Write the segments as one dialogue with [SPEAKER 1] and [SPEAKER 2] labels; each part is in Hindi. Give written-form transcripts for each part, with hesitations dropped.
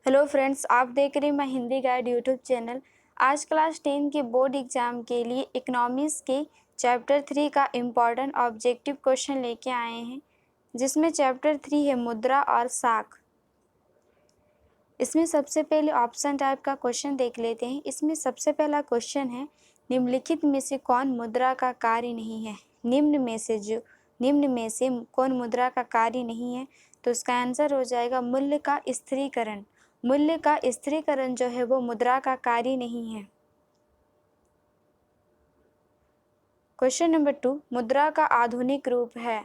[SPEAKER 1] हेलो फ्रेंड्स, आप देख रहे हैं मैं हिंदी गाइड यूट्यूब चैनल। आज क्लास 10 के बोर्ड एग्जाम के लिए इकोनॉमिक्स के चैप्टर 3 का इम्पॉर्टेंट ऑब्जेक्टिव क्वेश्चन लेके आए हैं, जिसमें चैप्टर 3 है मुद्रा और साख। इसमें सबसे पहले ऑप्शन टाइप का क्वेश्चन देख लेते हैं। इसमें सबसे पहला क्वेश्चन है, निम्नलिखित में से कौन मुद्रा का कार्य नहीं है। निम्न में से कौन मुद्रा का कार्य नहीं है, तो इसका आंसर हो जाएगा मूल्य का स्थिरीकरण। मूल्य का स्थिरीकरण जो है वो मुद्रा का कार्य नहीं है। क्वेश्चन नंबर 2, मुद्रा का आधुनिक रूप है।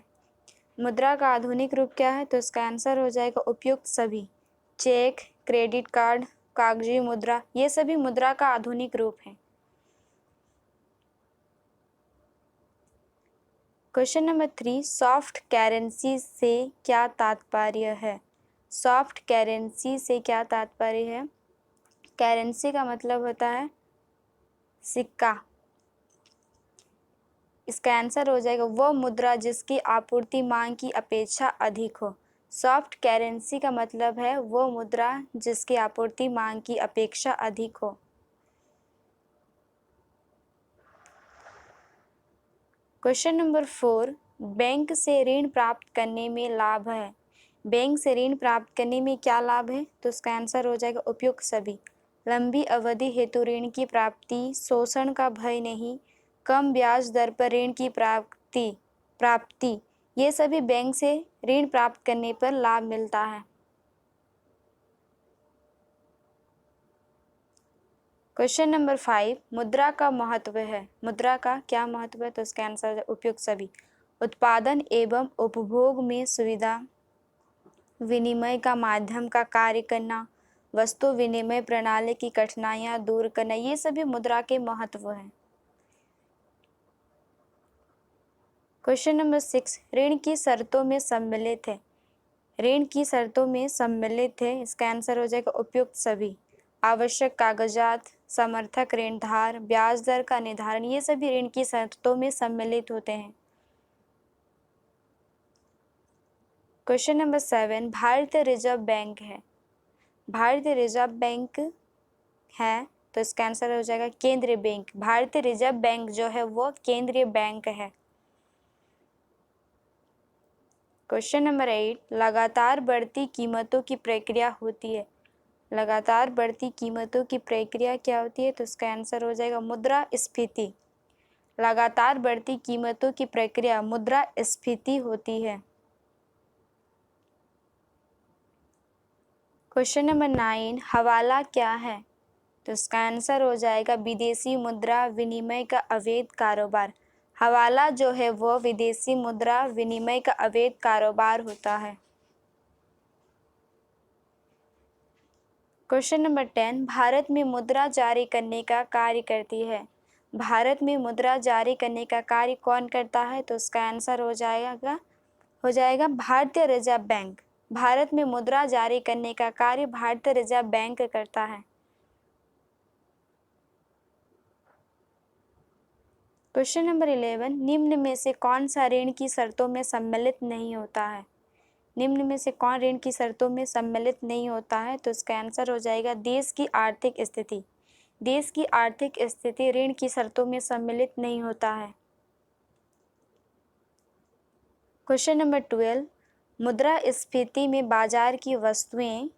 [SPEAKER 1] मुद्रा का आधुनिक रूप क्या है, तो इसका आंसर हो जाएगा उपयुक्त सभी। चेक, क्रेडिट कार्ड, कागजी मुद्रा, ये सभी मुद्रा का आधुनिक रूप है। क्वेश्चन नंबर 3, सॉफ्ट करेंसी से क्या तात्पर्य है। सॉफ्ट करेंसी से क्या तात्पर्य है। करेंसी का मतलब होता है सिक्का। इसका आंसर हो जाएगा वो मुद्रा जिसकी आपूर्ति मांग की अपेक्षा अधिक हो। सॉफ्ट करेंसी का मतलब है वो मुद्रा जिसकी आपूर्ति मांग की अपेक्षा अधिक हो। क्वेश्चन नंबर 4, बैंक से ऋण प्राप्त करने में लाभ है। बैंक से ऋण प्राप्त करने में क्या लाभ है, तो इसका आंसर हो जाएगा उपयुक्त सभी। लंबी अवधि हेतु ऋण की प्राप्ति, शोषण का भय नहीं, कम ब्याज दर पर ऋण की प्राप्ति ये सभी बैंक से ऋण प्राप्त करने पर लाभ मिलता है। क्वेश्चन नंबर 5, मुद्रा का महत्व है। मुद्रा का क्या महत्व है, तो इसका आंसर है उपयुक्त सभी। उत्पादन एवं उपभोग में सुविधा, विनिमय का माध्यम का कार्य करना, वस्तु विनिमय प्रणाली की कठिनाइयां दूर करना, ये सभी मुद्रा के महत्व हैं। क्वेश्चन नंबर 6, ऋण की शर्तों में सम्मिलित है। ऋण की शर्तों में सम्मिलित है, इसका आंसर हो जाएगा उपयुक्त सभी। आवश्यक कागजात, समर्थक ऋणधार, ब्याज दर का निर्धारण, ये सभी ऋण की शर्तों में सम्मिलित होते हैं। क्वेश्चन नंबर 7, भारतीय रिजर्व बैंक है। भारतीय रिजर्व बैंक है, तो इसका आंसर हो जाएगा केंद्रीय बैंक। भारतीय रिजर्व बैंक जो है वो केंद्रीय बैंक है। क्वेश्चन नंबर 8, लगातार बढ़ती कीमतों की प्रक्रिया होती है। लगातार बढ़ती कीमतों की प्रक्रिया क्या होती है, तो इसका आंसर हो जाएगा मुद्रास्फीति। लगातार बढ़ती कीमतों की प्रक्रिया मुद्रास्फीति होती है। क्वेश्चन नंबर 9, हवाला क्या है, तो इसका आंसर हो जाएगा विदेशी मुद्रा विनिमय का अवैध कारोबार। हवाला जो है वो विदेशी मुद्रा विनिमय का अवैध कारोबार होता है। क्वेश्चन नंबर 10, भारत में मुद्रा जारी करने का कार्य करती है। भारत में मुद्रा जारी करने का कार्य कौन करता है, तो इसका आंसर हो जाएगा भारतीय रिजर्व बैंक। भारत में मुद्रा जारी करने का कार्य भारतीय रिजर्व बैंक करता है। क्वेश्चन नंबर 11, निम्न में से कौन सा ऋण की शर्तों में सम्मिलित नहीं होता है। निम्न में से कौन ऋण की शर्तों में सम्मिलित नहीं होता है, तो इसका आंसर हो जाएगा देश की आर्थिक स्थिति। देश की आर्थिक स्थिति ऋण की शर्तों में सम्मिलित नहीं होता है। क्वेश्चन नंबर 12, मुद्रास्फीति में बाजार की वस्तुएं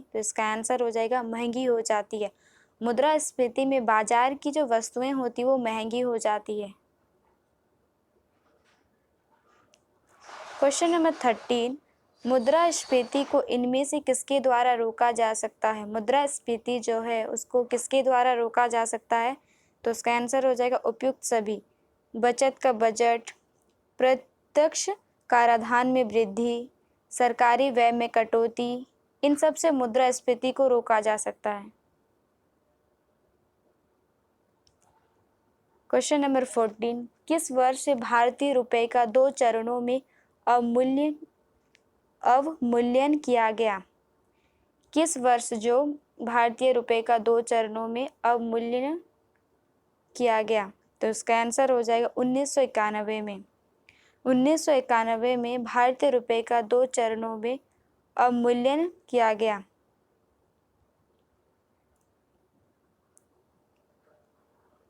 [SPEAKER 1] तो इसका आंसर हो जाएगा महंगी हो जाती है। मुद्रास्फीति में बाजार की जो वस्तुएं होती वो महंगी हो जाती है। क्वेश्चन नंबर 13, मुद्रास्फीति को इनमें से किसके द्वारा रोका जा सकता है। मुद्रास्फीति जो है उसको किसके द्वारा रोका जा सकता है, तो उसका आंसर हो जाएगा उपयुक्त सभी। बचत का बजट, प्रत्यक्ष कराधान में वृद्धि, सरकारी व्यय में कटौती, इन सब से मुद्रास्फीति को रोका जा सकता है। क्वेश्चन नंबर 14, किस वर्ष से भारतीय रुपए का 2 चरणों में अवमूल्यन किया गया। किस वर्ष जो भारतीय रुपए का 2 चरणों में अवमूल्यन किया गया, तो इसका आंसर हो जाएगा 1991 में। 1991 में भारतीय रुपए का 2 चरणों में अवमूल्यन किया गया?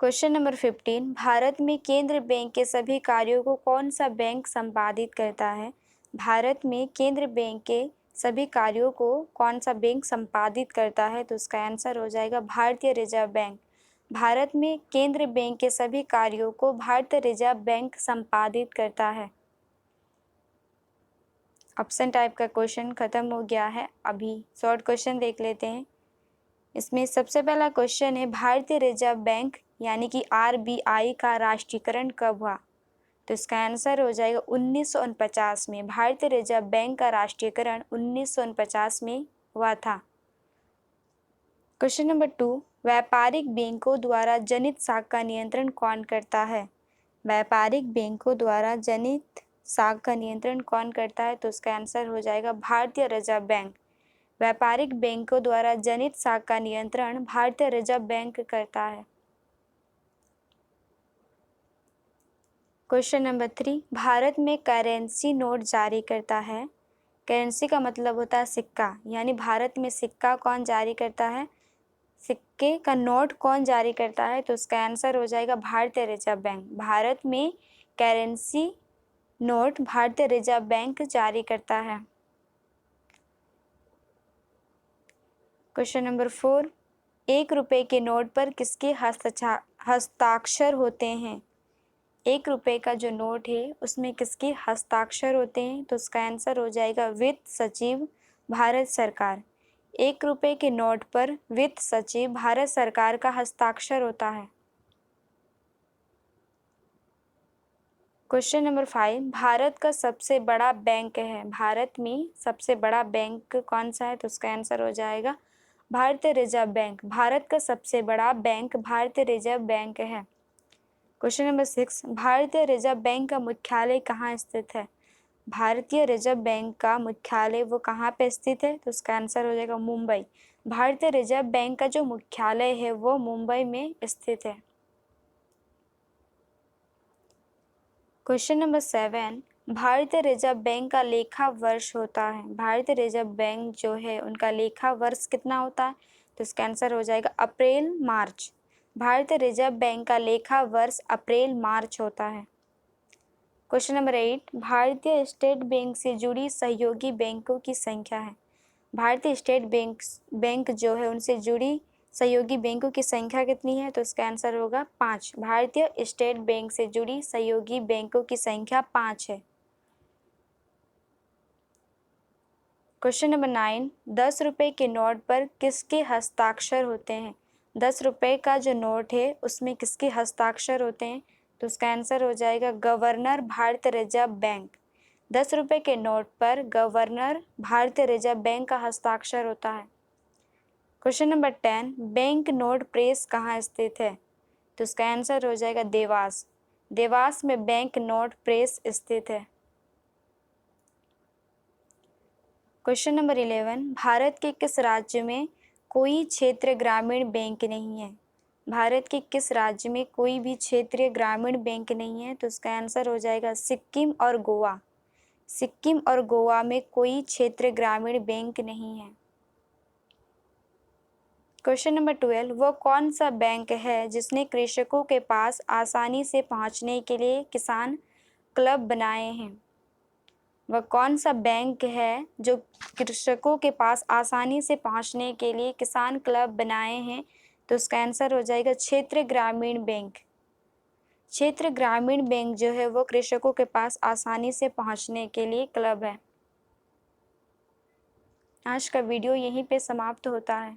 [SPEAKER 1] क्वेश्चन नंबर 15, भारत में केंद्र बैंक के सभी कार्यों को कौन सा बैंक संपादित करता है? भारत में केंद्र बैंक के सभी कार्यों को कौन सा बैंक संपादित करता है? तो उसका आंसर हो जाएगा भारतीय रिजर्व बैंक। भारत में केंद्र बैंक के सभी कार्यों को भारतीय रिजर्व बैंक संपादित करता है। ऑप्शन टाइप का क्वेश्चन खत्म हो गया है। अभी शॉर्ट क्वेश्चन देख लेते हैं। इसमें सबसे पहला क्वेश्चन है, भारतीय रिजर्व बैंक यानी कि आरबीआई का राष्ट्रीयकरण कब हुआ? तो इसका आंसर हो जाएगा 1949 में। भारतीय रिजर्व बैंक का राष्ट्रीयकरण 1949 में हुआ था। क्वेश्चन नंबर 2, व्यापारिक बैंकों द्वारा जनित साख का नियंत्रण कौन करता है? व्यापारिक बैंकों द्वारा जनित साख का नियंत्रण कौन करता है? तो उसका आंसर हो जाएगा भारतीय रिजर्व बैंक। व्यापारिक बैंकों द्वारा जनित साख का नियंत्रण भारतीय रिजर्व बैंक करता है। क्वेश्चन नंबर 3, भारत में करेंसी नोट जारी करता है? करेंसी का मतलब होता है सिक्का, यानी भारत में सिक्का कौन जारी करता है? सिक्के का नोट कौन जारी करता है? तो उसका आंसर हो जाएगा भारतीय रिजर्व बैंक। भारत में करेंसी नोट भारतीय रिजर्व बैंक जारी करता है। क्वेश्चन नंबर 4, 1 रुपये के नोट पर किसके हस्ताक्षर होते हैं? 1 रुपये का जो नोट है उसमें किसके हस्ताक्षर होते हैं? तो उसका आंसर हो जाएगा वित्त सचिव, भारत सरकार। 1 रुपये के नोट पर वित्त सचिव, भारत सरकार का हस्ताक्षर होता है। क्वेश्चन नंबर 5, भारत का सबसे बड़ा बैंक है? भारत में सबसे बड़ा बैंक कौन सा है? तो उसका आंसर हो जाएगा भारतीय रिजर्व बैंक। भारत का सबसे बड़ा बैंक भारतीय रिजर्व बैंक है। क्वेश्चन नंबर 6, भारतीय रिजर्व बैंक का मुख्यालय कहाँ स्थित है? भारतीय रिजर्व बैंक का मुख्यालय वो कहाँ पे स्थित है? तो उसका आंसर हो जाएगा मुंबई। भारतीय रिजर्व बैंक का जो मुख्यालय है वो मुंबई में स्थित है। क्वेश्चन नंबर 7, भारतीय रिजर्व बैंक का लेखा वर्ष होता है? भारतीय रिजर्व बैंक जो है उनका लेखा वर्ष कितना होता है? तो इसका आंसर हो जाएगा अप्रैल मार्च। भारतीय रिजर्व बैंक का लेखा वर्ष अप्रैल मार्च होता है। क्वेश्चन नंबर 8, भारतीय स्टेट बैंक से जुड़ी सहयोगी बैंकों की संख्या है? भारतीय स्टेट बैंक जो है उनसे जुड़ी सहयोगी बैंकों की संख्या कितनी है? तो इसका आंसर होगा 5। भारतीय स्टेट बैंक से जुड़ी सहयोगी बैंकों की संख्या 5 है। क्वेश्चन नंबर 9, 10 रुपये के नोट पर किसके हस्ताक्षर होते हैं? 10 रुपये का जो नोट है उसमें किसके हस्ताक्षर होते हैं? तो उसका आंसर हो जाएगा गवर्नर, भारतीय रिजर्व बैंक। 10 रुपये के नोट पर गवर्नर, भारतीय रिजर्व बैंक का हस्ताक्षर होता है। Question number 10, bank note press कहाँ स्थित है? तो उसका आंसर हो जाएगा देवास। देवास में बैंक नोट प्रेस स्थित है। क्वेश्चन नंबर 11, भारत के किस राज्य में कोई क्षेत्रीय ग्रामीण बैंक नहीं है? भारत के किस राज्य में कोई भी क्षेत्रीय ग्रामीण बैंक नहीं है? तो उसका आंसर हो जाएगा सिक्किम और गोवा। सिक्किम और गोवा में कोई क्षेत्रीय ग्रामीण बैंक नहीं है। क्वेश्चन नंबर 12, वह कौन सा बैंक है जिसने कृषकों के पास आसानी से पहुंचने के लिए किसान क्लब बनाए हैं? वह कौन सा बैंक है जो कृषकों के पास आसानी से पहुंचने के लिए किसान क्लब बनाए हैं? तो उसका आंसर हो जाएगा क्षेत्रीय ग्रामीण बैंक। क्षेत्रीय ग्रामीण बैंक जो है वो कृषकों के पास आसानी से पहुंचने के लिए क्लब है। आज का वीडियो यहीं पे समाप्त होता है।